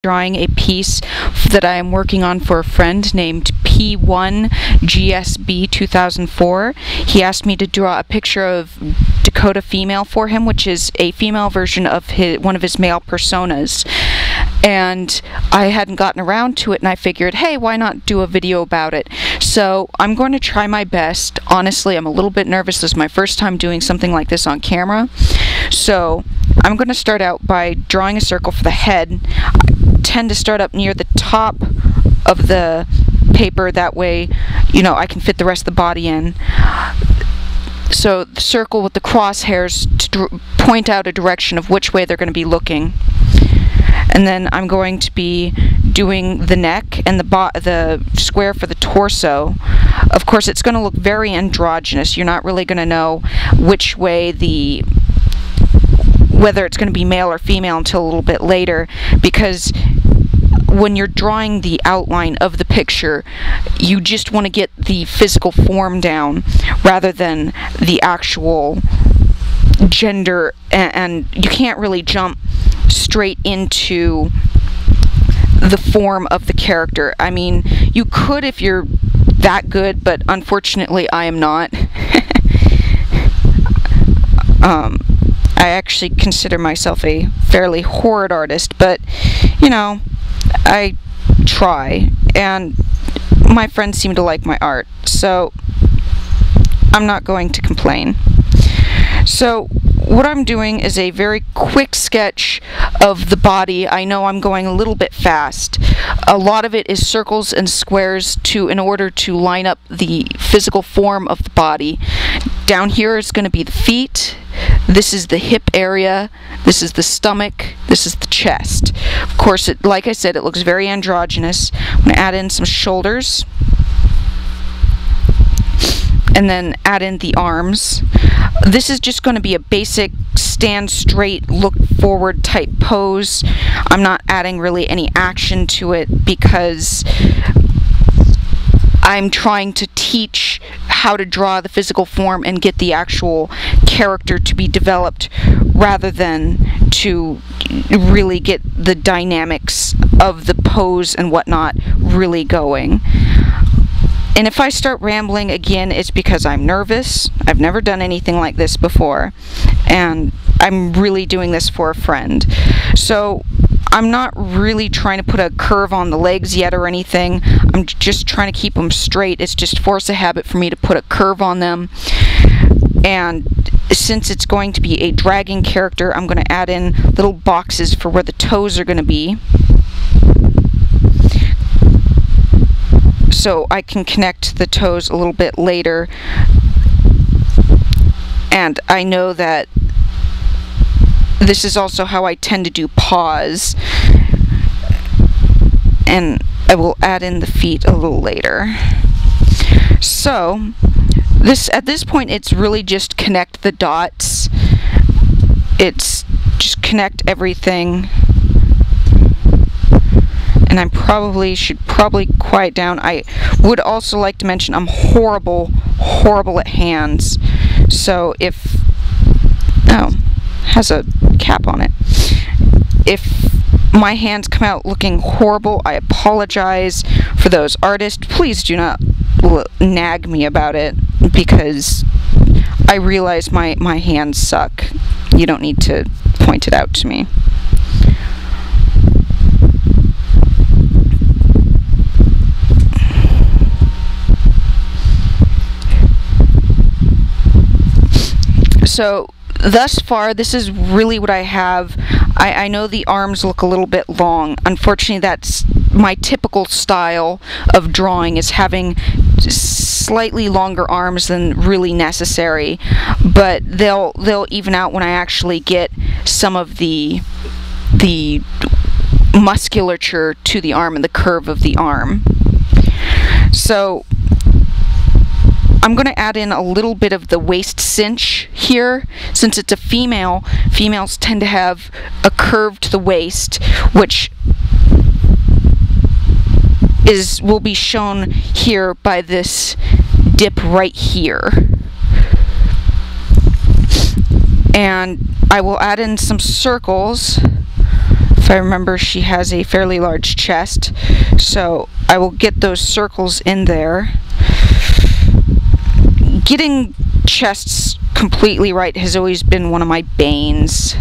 drawing a piece that I am working on for a friend named P1 GSB 2004. He asked me to draw a picture of Dakota Female for him, which is a female version of one of his male personas. And I hadn't gotten around to it, and I figured, hey, why not do a video about it? So I'm going to try my best. Honestly, I'm a little bit nervous. This is my first time doing something like this on camera. So I'm going to start out by drawing a circle for the head. I tend to start up near the top of the paper, that way, you know, I can fit the rest of the body in. So the circle with the crosshairs to point out a direction of which way they're going to be looking. And then I'm going to be doing the neck and the square for the torso. Of course, it's going to look very androgynous. You're not really going to know which way whether it's going to be male or female until a little bit later, because when you're drawing the outline of the picture, you just want to get the physical form down rather than the actual gender, and you can't really jump straight into the form of the character. I mean, you could if you're that good, but unfortunately I am not. I actually consider myself a fairly horrid artist, but you know, I try, and my friends seem to like my art, so I'm not going to complain. So what I'm doing is a very quick sketch of the body. I know I'm going a little bit fast. A lot of it is circles and squares in order to line up the physical form of the body. Down here is going to be the feet. This is the hip area. This is the stomach. This is the chest. Of course, like I said, it looks very androgynous. I'm going to add in some shoulders, and then add in the arms. This is just going to be a basic stand straight, look forward type pose. I'm not adding really any action to it because I'm trying to teach how to draw the physical form and get the actual character to be developed, rather than to really get the dynamics of the pose and whatnot really going. And if I start rambling again, it's because I'm nervous. I've never done anything like this before, and I'm really doing this for a friend. So I'm not really trying to put a curve on the legs yet or anything. I'm just trying to keep them straight. It's just force of habit for me to put a curve on them. And since it's going to be a dragging character, I'm going to add in little boxes for where the toes are going to be, so I can connect the toes a little bit later. And I know that this is also how I tend to do paws, and I will add in the feet a little later. So at this point, it's really just connect the dots. It's just connect everything. And I should probably quiet down. I would also like to mention I'm horrible at hands. So has a cap on it. If my hands come out looking horrible, I apologize for those artists. Please do not nag me about it, because I realize my hands suck. You don't need to point it out to me. So thus far, this is really what I have. I know the arms look a little bit long. Unfortunately, that's my typical style of drawing, is having slightly longer arms than really necessary, but they'll even out when I actually get some of the musculature to the arm and the curve of the arm. So I'm going to add in a little bit of the waist cinch here. Since it's a female, females tend to have a curve to the waist, which will be shown here by this dip right here. And I will add in some circles If I remember, she has a fairly large chest, so I will get those circles in there. Getting chests completely right has always been one of my banes,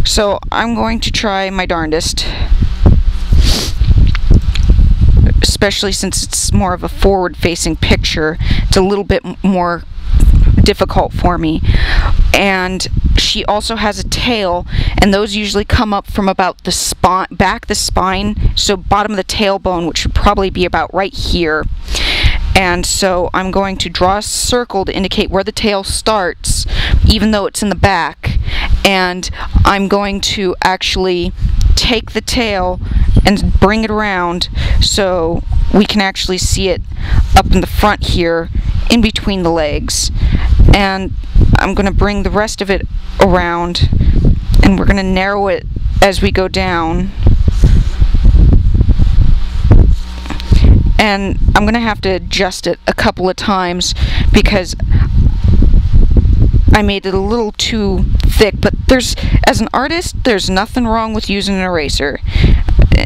so I'm going to try my darndest, especially since it's more of a forward-facing picture. It's a little bit more difficult for me. And she also has a tail, and those usually come up from about the spine, back the spine, so bottom of the tailbone, which would probably be about right here. And so I'm going to draw a circle to indicate where the tail starts, even though it's in the back. And I'm going to actually take the tail and bring it around so we can actually see it up in the front here, in between the legs. And I'm going to bring the rest of it around, and we're going to narrow it as we go down. And I'm going to have to adjust it a couple of times because I made it a little too thick, but as an artist, there's nothing wrong with using an eraser.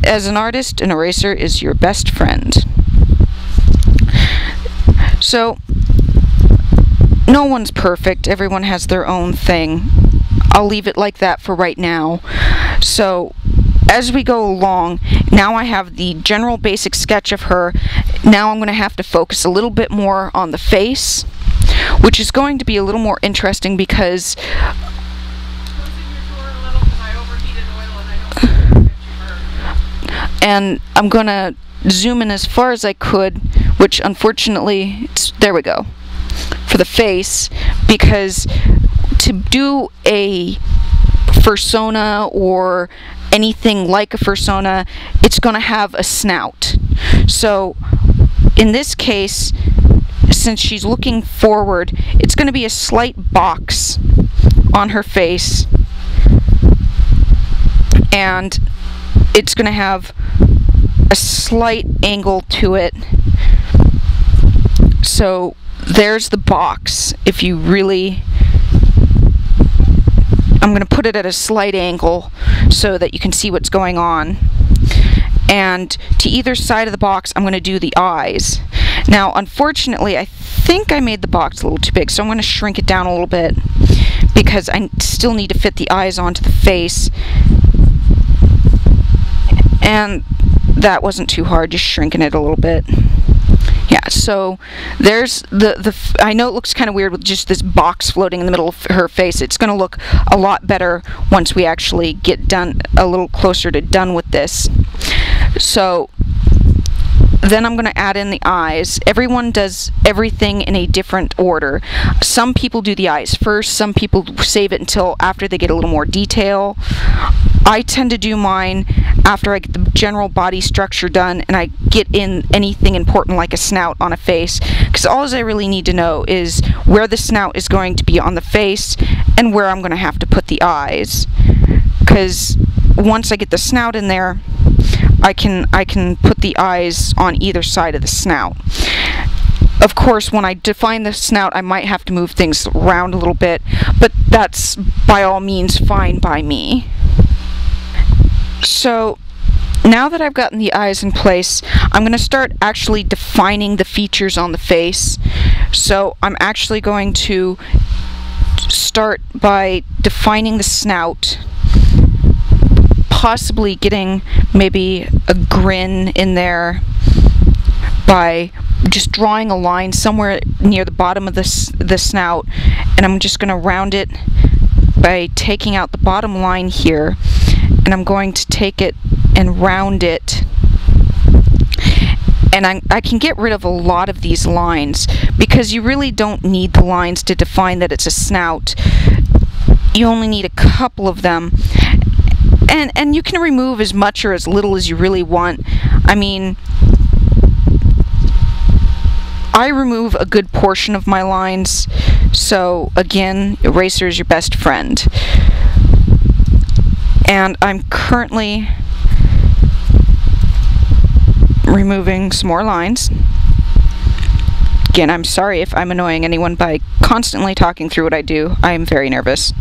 As an artist, an eraser is your best friend. So, no one's perfect. Everyone has their own thing. I'll leave it like that for right now. So, as we go along, now I have the general basic sketch of her. Now I'm going to have to focus a little bit more on the face, which is going to be a little more interesting because and I'm going to zoom in as far as I could, which unfortunately, there we go, for the face, because to do a fursona or anything like a fursona, it's going to have a snout. So in this case, since she's looking forward, it's going to be a slight box on her face, and it's going to have a slight angle to it. So there's the box. If you really, I'm going to put it at a slight angle so that you can see what's going on. And to either side of the box, I'm going to do the eyes. Now, unfortunately, I think I made the box a little too big, so I'm going to shrink it down a little bit because I still need to fit the eyes onto the face. And that wasn't too hard, just shrinking it a little bit. Yeah, so there's I know it looks kind of weird with just this box floating in the middle of her face. It's going to look a lot better once we actually get done, a little closer to done with this. So then I'm going to add in the eyes. Everyone does everything in a different order. Some people do the eyes first, some people save it until after they get a little more detail. I tend to do mine after I get the general body structure done and I get in anything important like a snout on a face, because all I really need to know is where the snout is going to be on the face and where I'm going to have to put the eyes. Because once I get the snout in there, I can put the eyes on either side of the snout. Of course, when I define the snout, I might have to move things around a little bit, but that's by all means fine by me. So now that I've gotten the eyes in place, I'm going to start actually defining the features on the face. So I'm actually going to start by defining the snout, possibly getting maybe a grin in there by just drawing a line somewhere near the bottom of the snout, and I'm just going to round it by taking out the bottom line here, and I'm going to take it and round it. And I can get rid of a lot of these lines because you really don't need the lines to define that it's a snout. You only need a couple of them. And you can remove as much or as little as you really want. I mean, I remove a good portion of my lines, so again, eraser is your best friend. And I'm currently removing some more lines. Again, I'm sorry if I'm annoying anyone by constantly talking through what I do. I am very nervous.